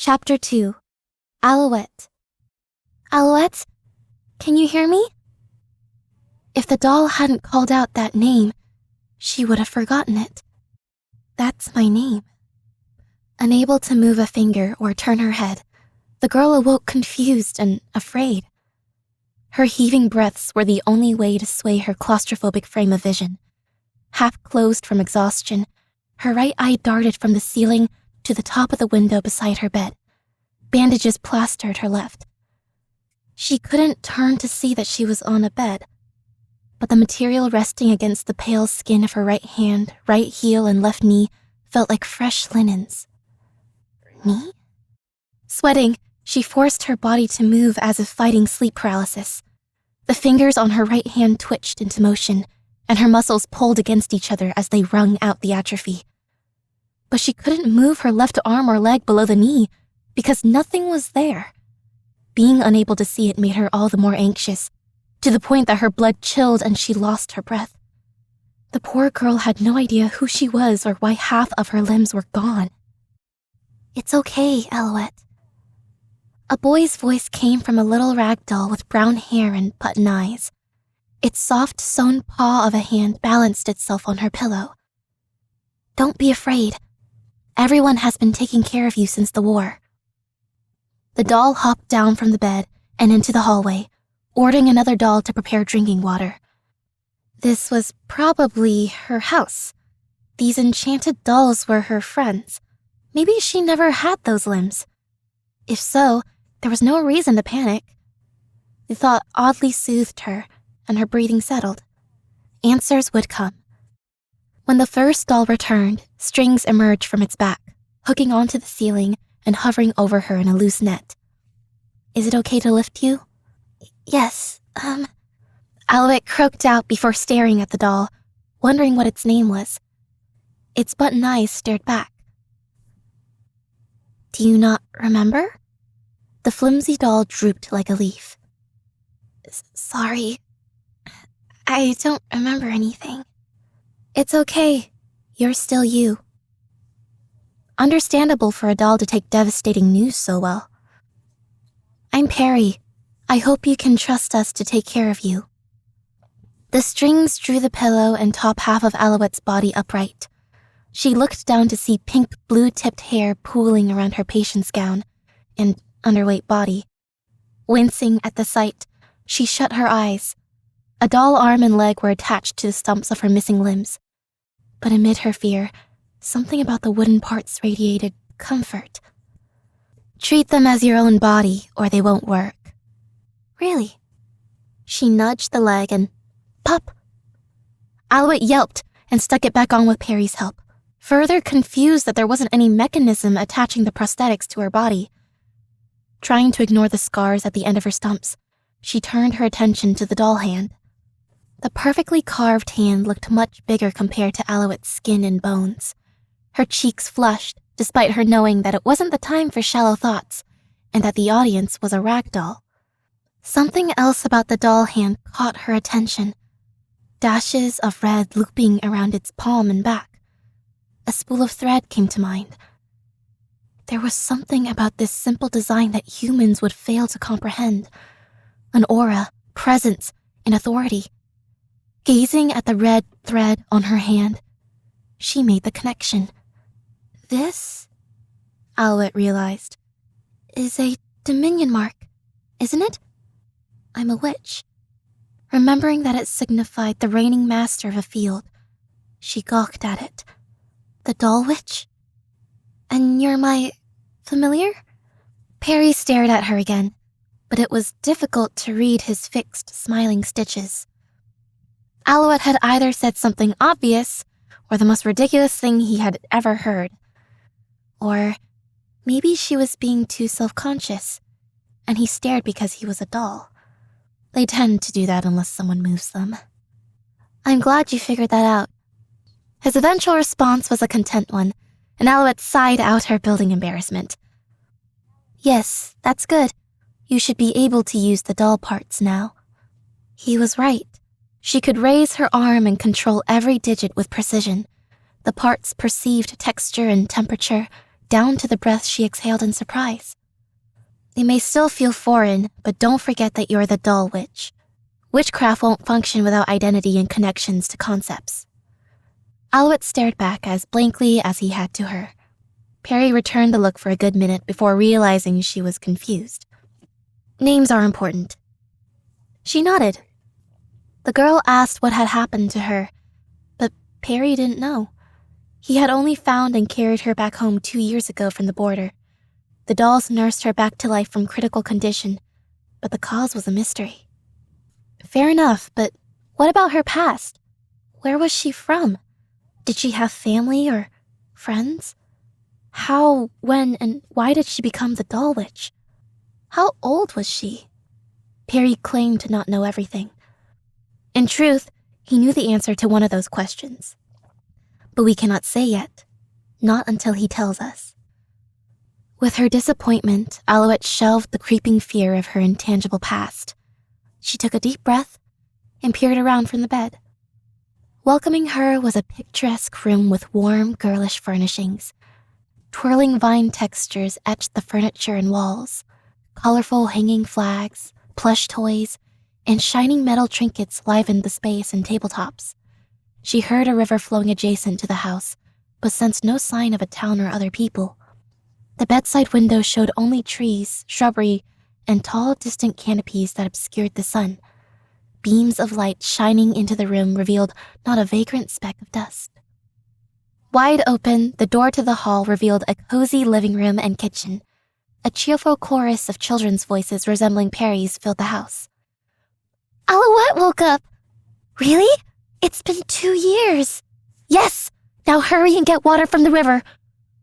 Chapter 2. Alouette. Alouette, can you hear me? If the doll hadn't called out that name, she would have forgotten it. That's my name. Unable to move a finger or turn her head, the girl awoke confused and afraid. Her heaving breaths were the only way to sway her claustrophobic frame of vision. Half closed from exhaustion, her right eye darted from the ceiling to the top of the window beside her bed. Bandages plastered her left. She couldn't turn to see that she was on a bed, but the material resting against the pale skin of her right hand, right heel, and left knee felt like fresh linens. Knee? Sweating, she forced her body to move as if fighting sleep paralysis. The fingers on her right hand twitched into motion, and her muscles pulled against each other as they wrung out the atrophy. But she couldn't move her left arm or leg below the knee because nothing was there. Being unable to see it made her all the more anxious, to the point that her blood chilled and she lost her breath. The poor girl had no idea who she was or why half of her limbs were gone. "It's okay, Alouette." A boy's voice came from a little rag doll with brown hair and button eyes. Its soft, sewn paw of a hand balanced itself on her pillow. "Don't be afraid. Everyone has been taking care of you since the war." The doll hopped down from the bed and into the hallway, ordering another doll to prepare drinking water. This was probably her house. These enchanted dolls were her friends. Maybe she never had those limbs. If so, there was no reason to panic. The thought oddly soothed her, and her breathing settled. Answers would come. When the first doll returned, strings emerged from its back, hooking onto the ceiling and hovering over her in a loose net. "Is it okay to lift you?" Yes, Alouette croaked out before staring at the doll, wondering what its name was. Its button eyes stared back. "Do you not remember?" The flimsy doll drooped like a leaf. "Sorry, I don't remember anything." "It's okay. You're still you." Understandable for a doll to take devastating news so well. "I'm Perry. I hope you can trust us to take care of you." The strings drew the pillow and top half of Alouette's body upright. She looked down to see pink, blue-tipped hair pooling around her patient's gown and underweight body. Wincing at the sight, she shut her eyes. A doll arm and leg were attached to the stumps of her missing limbs. But amid her fear, something about the wooden parts radiated comfort. "Treat them as your own body, or they won't work." "Really?" She nudged the leg and pop! Alouette yelped and stuck it back on with Perry's help, further confused that there wasn't any mechanism attaching the prosthetics to her body. Trying to ignore the scars at the end of her stumps, she turned her attention to the doll hand. The perfectly carved hand looked much bigger compared to Alouette's skin and bones. Her cheeks flushed, despite her knowing that it wasn't the time for shallow thoughts, and that the audience was a rag doll. Something else about the doll hand caught her attention. Dashes of red looping around its palm and back. A spool of thread came to mind. There was something about this simple design that humans would fail to comprehend. An aura, presence, and authority. Gazing at the red thread on her hand, she made the connection. "This," Alouette realized, "is a dominion mark, isn't it? I'm a witch." Remembering that it signified the reigning master of a field, she gawked at it. "The doll witch? And you're my familiar?" Perry stared at her again, but it was difficult to read his fixed, smiling stitches. Alouette had either said something obvious or the most ridiculous thing he had ever heard. Or maybe she was being too self-conscious, and he stared because he was a doll. They tend to do that unless someone moves them. "I'm glad you figured that out." His eventual response was a content one, and Alouette sighed out her building embarrassment. "Yes, that's good. You should be able to use the doll parts now." He was right. She could raise her arm and control every digit with precision. The parts perceived texture and temperature, down to the breath she exhaled in surprise. It may still feel foreign, but don't forget that you're the doll witch. Witchcraft won't function without identity and connections to concepts. Alouette stared back as blankly as he had to her. Perry returned the look for a good minute before realizing she was confused. Names are important. She nodded. The girl asked what had happened to her, but Perry didn't know. He had only found and carried her back home 2 years ago from the border. The dolls nursed her back to life from critical condition, but the cause was a mystery. Fair enough, but what about her past? Where was she from? Did she have family or friends? How, when, and why did she become the doll witch? How old was she? Perry claimed to not know everything. In truth, he knew the answer to one of those questions. But we cannot say yet, not until he tells us. With her disappointment, Alouette shelved the creeping fear of her intangible past. She took a deep breath and peered around from the bed. Welcoming her was a picturesque room with warm, girlish furnishings. Twirling vine textures etched the furniture and walls. Colorful hanging flags, plush toys, and shining metal trinkets livened the space and tabletops. She heard a river flowing adjacent to the house, but sensed no sign of a town or other people. The bedside window showed only trees, shrubbery, and tall, distant canopies that obscured the sun. Beams of light shining into the room revealed not a vagrant speck of dust. Wide open, the door to the hall revealed a cozy living room and kitchen. A cheerful chorus of children's voices resembling Perry's filled the house. Alouette woke up! Really? It's been 2 years. Yes! Now hurry and get water from the river.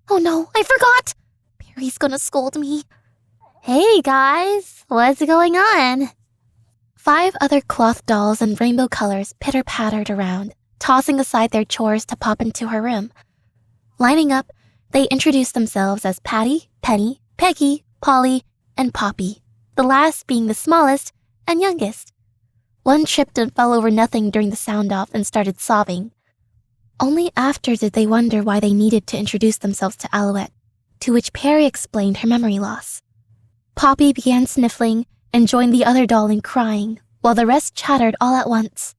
Oh no, I forgot! Perry's gonna scold me. Hey guys, what's going on? 5 other cloth dolls in rainbow colors pitter-pattered around, tossing aside their chores to pop into her room. Lining up, they introduced themselves as Patty, Penny, Peggy, Polly, and Poppy, the last being the smallest and youngest. One tripped and fell over nothing during the sound-off and started sobbing. Only after did they wonder why they needed to introduce themselves to Alouette, to which Perry explained her memory loss. Poppy began sniffling and joined the other doll in crying, while the rest chattered all at once.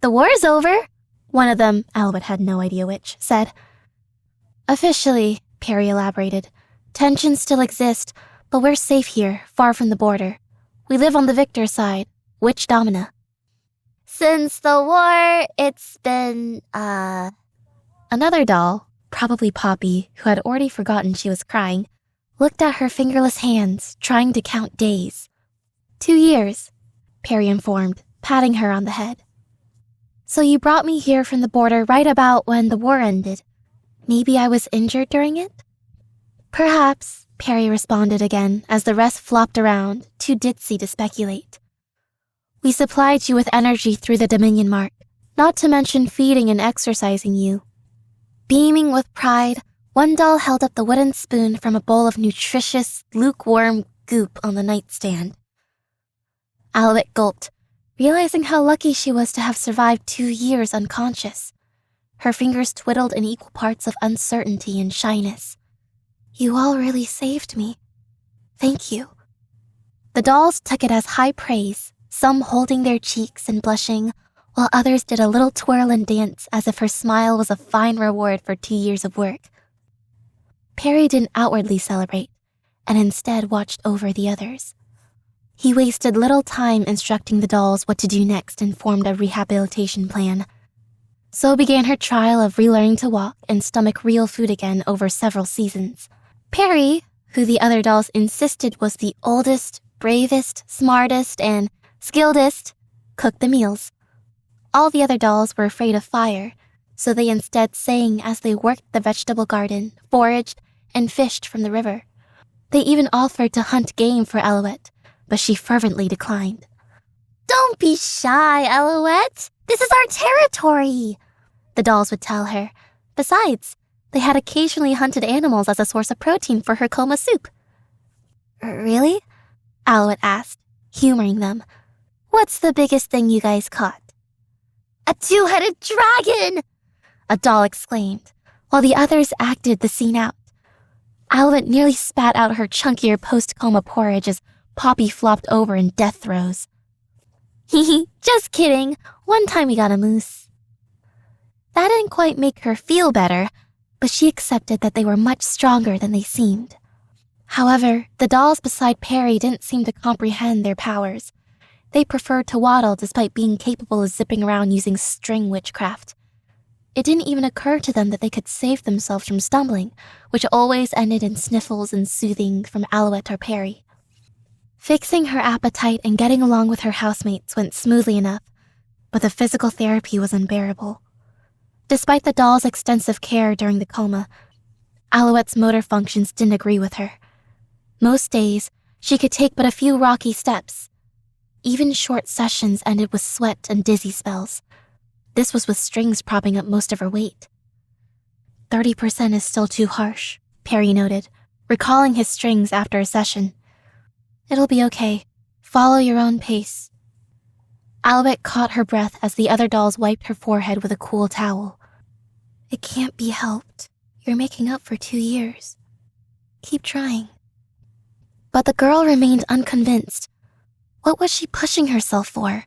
The war's over, one of them, Alouette had no idea which, said. Officially, Perry elaborated, tensions still exist, but we're safe here, far from the border. We live on the victor side, Witch Domina. Since the war, it's been, Another doll, probably Poppy, who had already forgotten she was crying, looked at her fingerless hands, trying to count days. 2 years, Perry informed, patting her on the head. So you brought me here from the border right about when the war ended. Maybe I was injured during it? Perhaps, Perry responded again as the rest flopped around, too ditzy to speculate. We supplied you with energy through the Dominion Mark, not to mention feeding and exercising you. Beaming with pride, one doll held up the wooden spoon from a bowl of nutritious, lukewarm goop on the nightstand. Alouette gulped, realizing how lucky she was to have survived 2 years unconscious. Her fingers twiddled in equal parts of uncertainty and shyness. You all really saved me. Thank you. The dolls took it as high praise, some holding their cheeks and blushing, while others did a little twirl and dance as if her smile was a fine reward for 2 years of work. Perry didn't outwardly celebrate, and instead watched over the others. He wasted little time instructing the dolls what to do next and formed a rehabilitation plan. So began her trial of relearning to walk and stomach real food again over several seasons. Perry, who the other dolls insisted was the oldest, bravest, smartest, and skilledest, cooked the meals. All the other dolls were afraid of fire, so they instead sang as they worked the vegetable garden, foraged, and fished from the river. They even offered to hunt game for Alouette, but she fervently declined. Don't be shy, Alouette. This is our territory, the dolls would tell her. Besides, they had occasionally hunted animals as a source of protein for her coma soup. Really? Alouette asked, humoring them. What's the biggest thing you guys caught? A 2-headed dragon! A doll exclaimed, while the others acted the scene out. Alouette nearly spat out her chunkier post-coma porridge as Poppy flopped over in death throes. Hee, just kidding. One time we got a moose. That didn't quite make her feel better, but she accepted that they were much stronger than they seemed. However, the dolls beside Perry didn't seem to comprehend their powers. They preferred to waddle despite being capable of zipping around using string witchcraft. It didn't even occur to them that they could save themselves from stumbling, which always ended in sniffles and soothing from Alouette or Perry. Fixing her appetite and getting along with her housemates went smoothly enough, but the physical therapy was unbearable. Despite the doll's extensive care during the coma, Alouette's motor functions didn't agree with her. Most days, she could take but a few rocky steps. Even short sessions ended with sweat and dizzy spells. This was with strings propping up most of her weight. 30% is still too harsh, Perry noted, recalling his strings after a session. It'll be okay. Follow your own pace. Alouette caught her breath as the other dolls wiped her forehead with a cool towel. It can't be helped. You're making up for 2 years. Keep trying. But the girl remained unconvinced. What was she pushing herself for?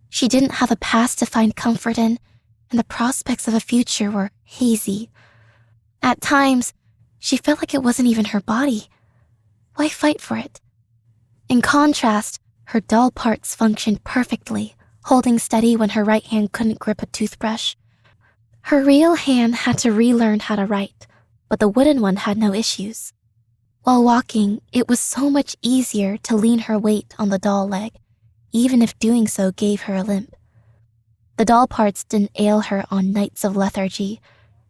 She didn't have a past to find comfort in, and the prospects of a future were hazy. At times, she felt like it wasn't even her body. Why fight for it? In contrast, her doll parts functioned perfectly, holding steady when her right hand couldn't grip a toothbrush. Her real hand had to relearn how to write, but the wooden one had no issues. While walking, it was so much easier to lean her weight on the doll leg, even if doing so gave her a limp. The doll parts didn't ail her on nights of lethargy.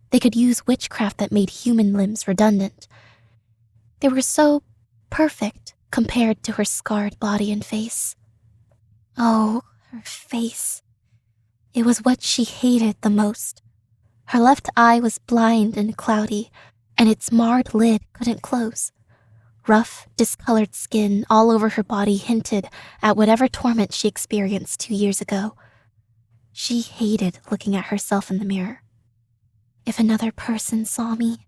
They could use witchcraft that made human limbs redundant. They were so perfect compared to her scarred body and face. Oh, her face. It was what she hated the most. Her left eye was blind and cloudy, and its marred lid couldn't close. Rough, discolored skin all over her body hinted at whatever torment she experienced 2 years ago. She hated looking at herself in the mirror. If another person saw me,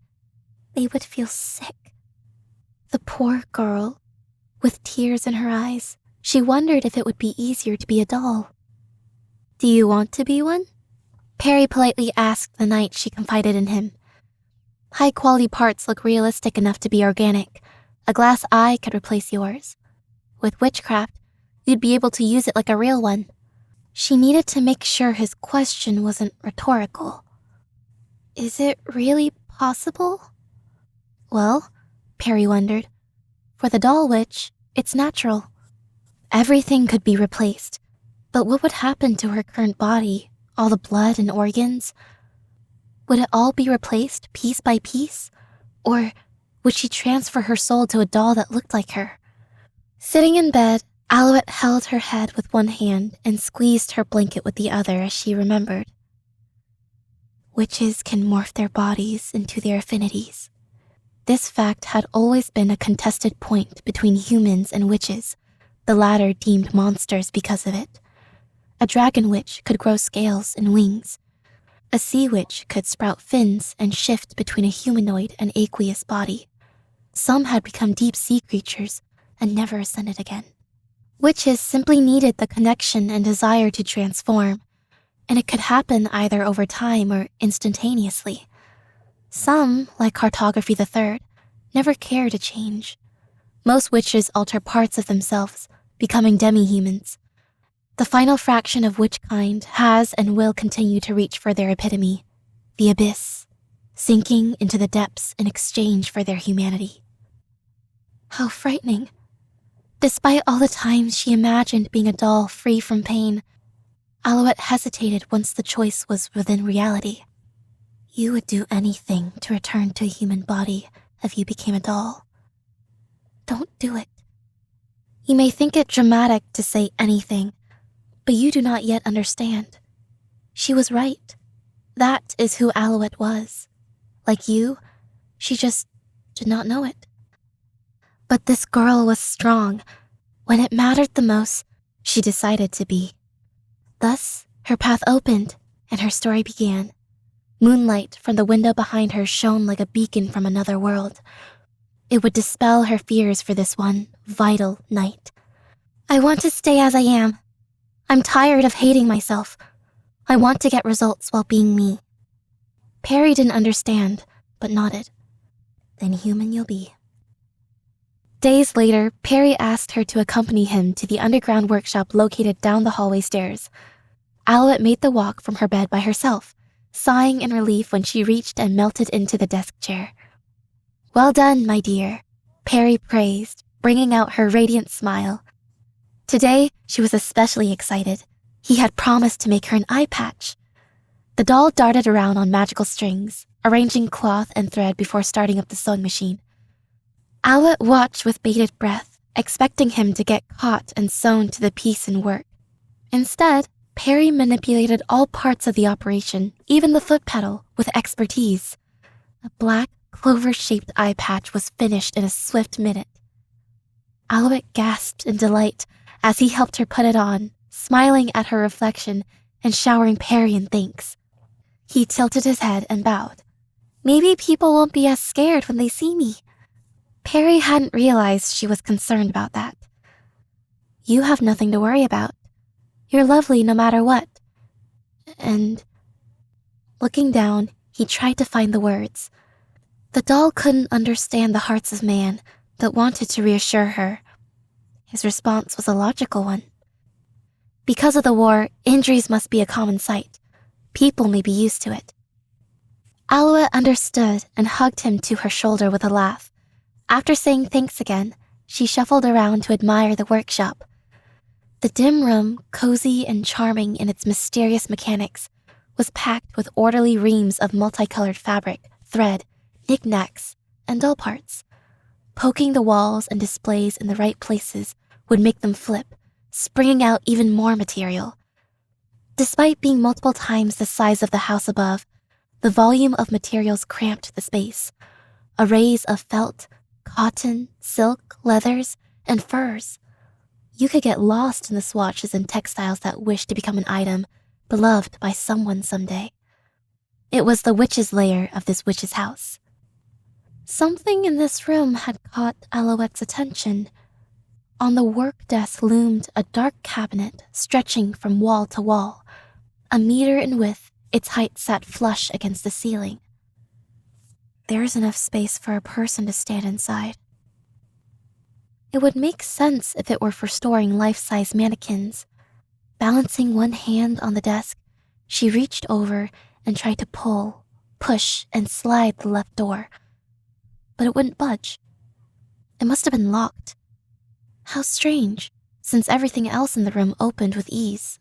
they would feel sick. The poor girl, with tears in her eyes, she wondered if it would be easier to be a doll. Do you want to be one? Perry politely asked the night she confided in him. High-quality parts look realistic enough to be organic. A glass eye could replace yours. With witchcraft, you'd be able to use it like a real one. She needed to make sure his question wasn't rhetorical. Is it really possible? Well, Perry wondered. For the doll witch, it's natural. Everything could be replaced, but what would happen to her current body, all the blood and organs? Would it all be replaced piece by piece? Or would she transfer her soul to a doll that looked like her? Sitting in bed, Alouette held her head with one hand and squeezed her blanket with the other as she remembered. Witches can morph their bodies into their affinities. This fact had always been a contested point between humans and witches, the latter deemed monsters because of it. A dragon witch could grow scales and wings. A sea witch could sprout fins and shift between a humanoid and aqueous body. Some had become deep sea creatures and never ascended again. Witches simply needed the connection and desire to transform, and it could happen either over time or instantaneously. Some, like Cartography III, never care to change. Most witches alter parts of themselves, becoming demi-humans. The final fraction of which kind has and will continue to reach for their epitome, the abyss, sinking into the depths in exchange for their humanity. How frightening. Despite all the times she imagined being a doll free from pain, Alouette hesitated once the choice was within reality. You would do anything to return to a human body if you became a doll. Don't do it. You may think it dramatic to say anything, but you do not yet understand. She was right. That is who Alouette was. Like you, she just did not know it. But this girl was strong. When it mattered the most, she decided to be. Thus, her path opened, and her story began. Moonlight from the window behind her shone like a beacon from another world. It would dispel her fears for this one vital night. I want to stay as I am. I'm tired of hating myself. I want to get results while being me. Perry didn't understand, but nodded. Then human you'll be. Days later, Perry asked her to accompany him to the underground workshop located down the hallway stairs. Alouette made the walk from her bed by herself, sighing in relief when she reached and melted into the desk chair. Well done, my dear, Perry praised, bringing out her radiant smile. Today, she was especially excited. He had promised to make her an eye patch. The doll darted around on magical strings, arranging cloth and thread before starting up the sewing machine. Alouette watched with bated breath, expecting him to get caught and sewn to the piece and work. Instead, Perry manipulated all parts of the operation, even the foot pedal, with expertise. A black, clover-shaped eye patch was finished in a swift minute. Alouette gasped in delight as he helped her put it on, smiling at her reflection and showering Perry in thanks. He tilted his head and bowed. Maybe people won't be as scared when they see me. Perry hadn't realized she was concerned about that. You have nothing to worry about. You're lovely no matter what. And, looking down, he tried to find the words. The doll couldn't understand the hearts of man, but wanted to reassure her. His response was a logical one. Because of the war, injuries must be a common sight. People may be used to it. Alouette understood and hugged him to her shoulder with a laugh. After saying thanks again, she shuffled around to admire the workshop. The dim room, cozy and charming in its mysterious mechanics, was packed with orderly reams of multicolored fabric, thread, knickknacks, and doll parts. Poking the walls and displays in the right places would make them flip, springing out even more material. Despite being multiple times the size of the house above, the volume of materials cramped the space. Arrays of felt, cotton, silk, leathers, and furs. You could get lost in the swatches and textiles that wish to become an item beloved by someone someday. It was the witch's lair of this witch's house. Something in this room had caught Alouette's attention. On the work desk loomed a dark cabinet stretching from wall to wall. A meter in width, its height sat flush against the ceiling. There's enough space for a person to stand inside. It would make sense if it were for storing life-size mannequins. Balancing one hand on the desk, she reached over and tried to pull, push, and slide the left door. But it wouldn't budge. It must have been locked. How strange, since everything else in the room opened with ease.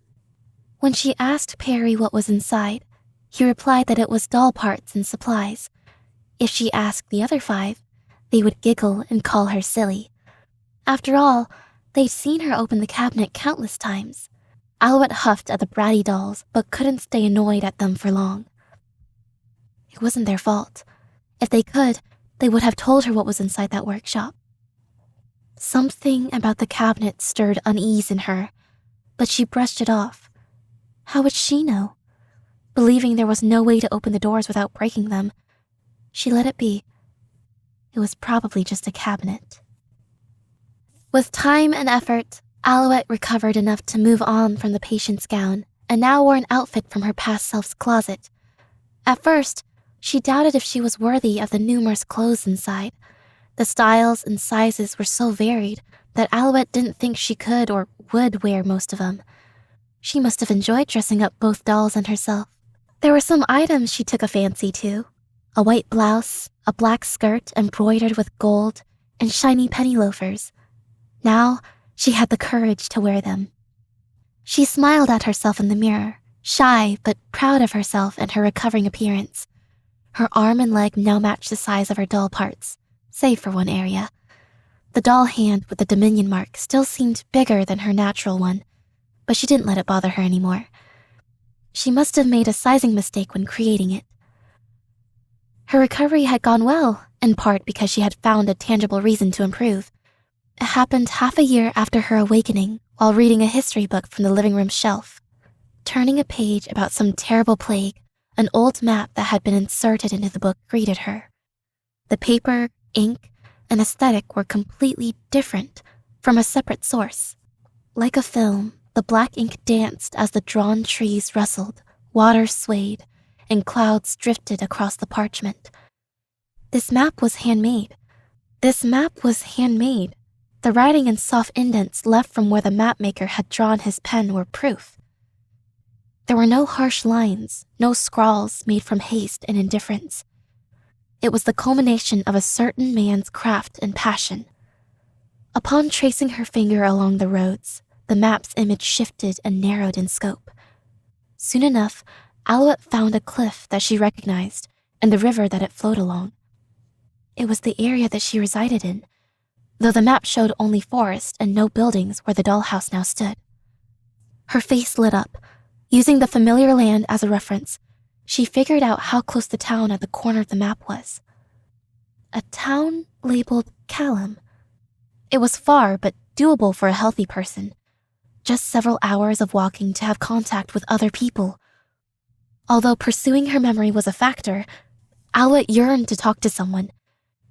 When she asked Perry what was inside, he replied that it was doll parts and supplies. If she asked the other 5, they would giggle and call her silly. After all, they'd seen her open the cabinet countless times. Alouette huffed at the bratty dolls, but couldn't stay annoyed at them for long. It wasn't their fault. If they could, they would have told her what was inside that workshop. Something about the cabinet stirred unease in her, but she brushed it off. How would she know? Believing there was no way to open the doors without breaking them, she let it be. It was probably just a cabinet. With time and effort, Alouette recovered enough to move on from the patient's gown and now wore an outfit from her past self's closet. At first, she doubted if she was worthy of the numerous clothes inside. The styles and sizes were so varied that Alouette didn't think she could or would wear most of them. She must have enjoyed dressing up both dolls and herself. There were some items she took a fancy to. A white blouse, a black skirt embroidered with gold, and shiny penny loafers. Now, she had the courage to wear them. She smiled at herself in the mirror, shy but proud of herself and her recovering appearance. Her arm and leg now matched the size of her doll parts, save for one area. The doll hand with the Dominion mark still seemed bigger than her natural one, but she didn't let it bother her anymore. She must have made a sizing mistake when creating it. Her recovery had gone well, in part because she had found a tangible reason to improve. It happened half a year after her awakening while reading a history book from the living room shelf. Turning a page about some terrible plague, an old map that had been inserted into the book greeted her. The paper, ink, and aesthetic were completely different from a separate source. Like a film, the black ink danced as the drawn trees rustled, water swayed, and clouds drifted across the parchment. This map was handmade. The writing and soft indents left from where the mapmaker had drawn his pen were proof. There were no harsh lines, no scrawls made from haste and indifference. It was the culmination of a certain man's craft and passion. Upon tracing her finger along the roads, the map's image shifted and narrowed in scope. Soon enough, Alouette found a cliff that she recognized and the river that it flowed along. It was the area that she resided in, though the map showed only forest and no buildings where the dollhouse now stood. Her face lit up. Using the familiar land as a reference, she figured out how close the town at the corner of the map was. A town labeled Callum. It was far, but doable for a healthy person. Just several hours of walking to have contact with other people. Although pursuing her memory was a factor, Alouette yearned to talk to someone.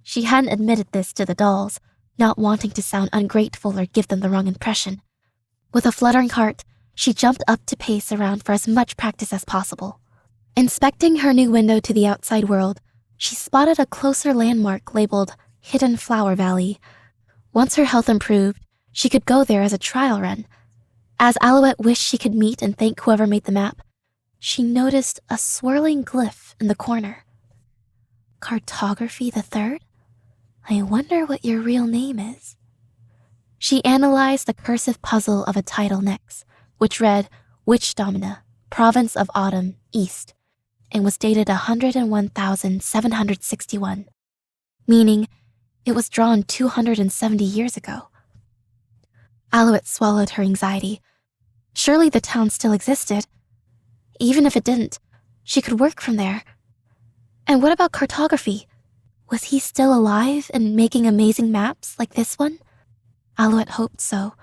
She hadn't admitted this to the dolls, not wanting to sound ungrateful or give them the wrong impression. With a fluttering heart, she jumped up to pace around for as much practice as possible. Inspecting her new window to the outside world, she spotted a closer landmark labeled Hidden Flower Valley. Once her health improved, she could go there as a trial run. As Alouette wished she could meet and thank whoever made the map, she noticed a swirling glyph in the corner. Cartography the Third? I wonder what your real name is. She analyzed the cursive puzzle of a title next, which read Witch Domina, Province of Autumn, East, and was dated 101,761, meaning it was drawn 270 years ago. Alouette swallowed her anxiety. Surely the town still existed. Even if it didn't, she could work from there. And what about cartography? Was he still alive and making amazing maps like this one? Alouette hoped so.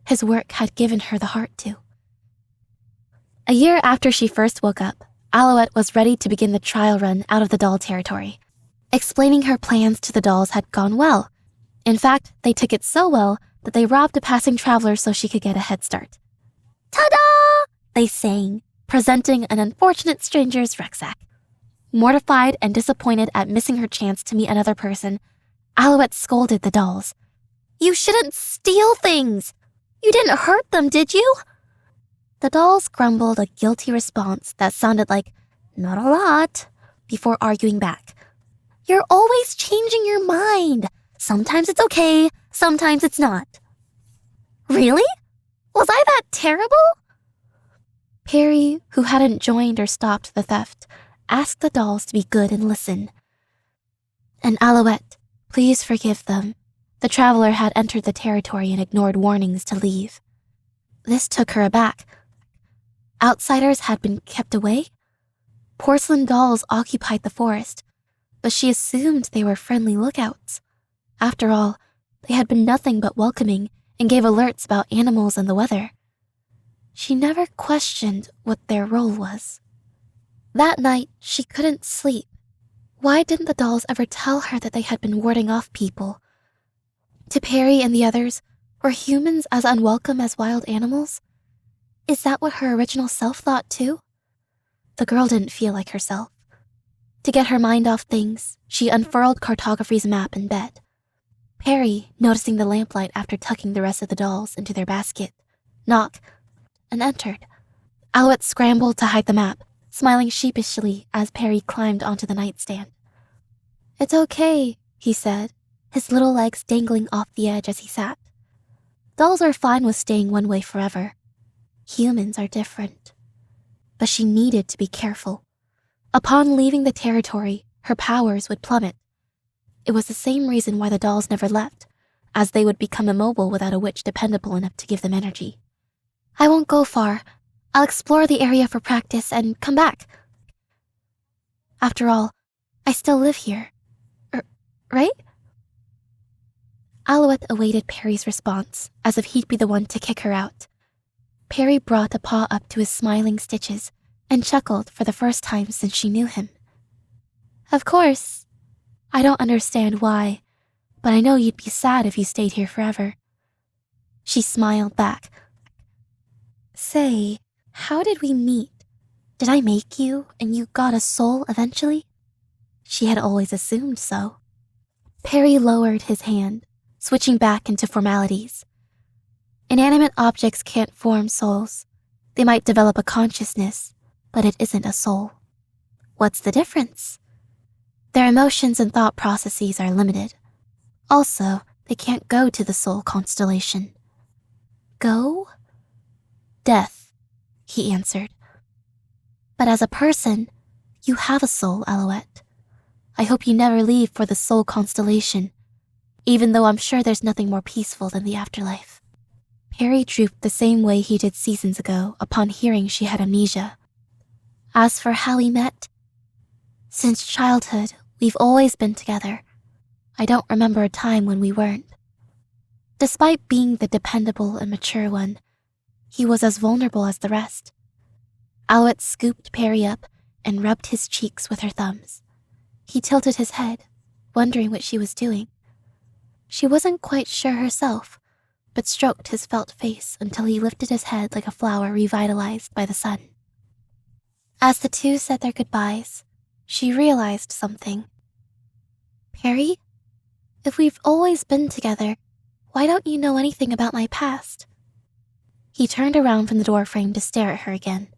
His work had given her the heart to. A year after she first woke up, Alouette was ready to begin the trial run out of the doll territory. Explaining her plans to the dolls had gone well. In fact, they took it so well that they robbed a passing traveler so she could get a head start. "Ta-da!" they sang, presenting an unfortunate stranger's rucksack. Mortified and disappointed at missing her chance to meet another person, Alouette scolded the dolls. "You shouldn't steal things! You didn't hurt them, did you?" The dolls grumbled a guilty response that sounded like, "Not a lot," before arguing back. "You're always changing your mind. Sometimes it's okay, sometimes it's not." "Really? Was I that terrible?" Perry, who hadn't joined or stopped the theft, asked the dolls to be good and listen. "And Alouette, please forgive them." The traveler had entered the territory and ignored warnings to leave. This took her aback. Outsiders had been kept away? Porcelain dolls occupied the forest, but she assumed they were friendly lookouts. After all, they had been nothing but welcoming and gave alerts about animals and the weather. She never questioned what their role was. That night, she couldn't sleep. Why didn't the dolls ever tell her that they had been warding off people? To Perry and the others, were humans as unwelcome as wild animals? Is that what her original self thought too? The girl didn't feel like herself. To get her mind off things, she unfurled cartography's map in bed. Perry, noticing the lamplight after tucking the rest of the dolls into their basket, knocked and entered. Alouette scrambled to hide the map, smiling sheepishly as Perry climbed onto the nightstand. "It's okay," he said, his little legs dangling off the edge as he sat. Dolls are fine with staying one way forever. Humans are different. But she needed to be careful. Upon leaving the territory, her powers would plummet. It was the same reason why the dolls never left, as they would become immobile without a witch dependable enough to give them energy. "I won't go far. I'll explore the area for practice and come back. After all, I still live here. Right?" Alouette awaited Perry's response, as if he'd be the one to kick her out. Perry brought a paw up to his smiling stitches, and chuckled for the first time since she knew him. Of course. I don't understand why, but I know you'd be sad if you stayed here forever. She smiled back. Say, how did we meet? Did I make you and you got a soul eventually? She had always assumed so. Perry lowered his hand, switching back into formalities. Inanimate objects can't form souls. They might develop a consciousness, but it isn't a soul. What's the difference? Their emotions and thought processes are limited. Also, they can't go to the soul constellation. Go? Death, he answered. But as a person, you have a soul, Alouette. I hope you never leave for the soul constellation, even though I'm sure there's nothing more peaceful than the afterlife. Perry drooped the same way he did seasons ago upon hearing she had amnesia. As for how we met, since childhood, we've always been together. I don't remember a time when we weren't. Despite being the dependable and mature one, he was as vulnerable as the rest. Alouette scooped Perry up and rubbed his cheeks with her thumbs. He tilted his head, wondering what she was doing. She wasn't quite sure herself, but stroked his felt face until he lifted his head like a flower revitalized by the sun. As the two said their goodbyes, she realized something. Perry, if we've always been together, why don't you know anything about my past? He turned around from the doorframe to stare at her again.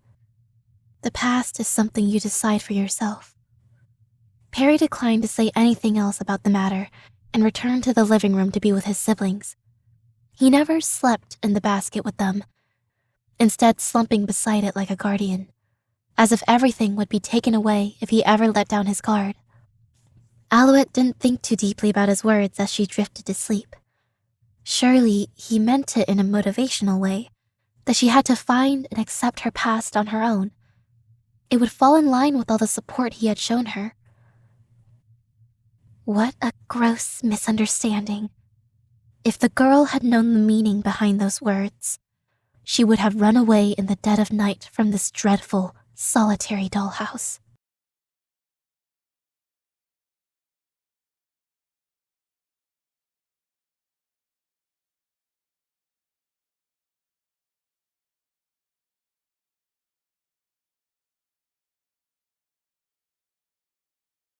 The past is something you decide for yourself. Perry declined to say anything else about the matter and returned to the living room to be with his siblings. He never slept in the basket with them, instead slumping beside it like a guardian, as if everything would be taken away if he ever let down his guard. Alouette didn't think too deeply about his words as she drifted to sleep. Surely he meant it in a motivational way, that she had to find and accept her past on her own. It would fall in line with all the support he had shown her. What a gross misunderstanding. If the girl had known the meaning behind those words, she would have run away in the dead of night from this dreadful, solitary dollhouse.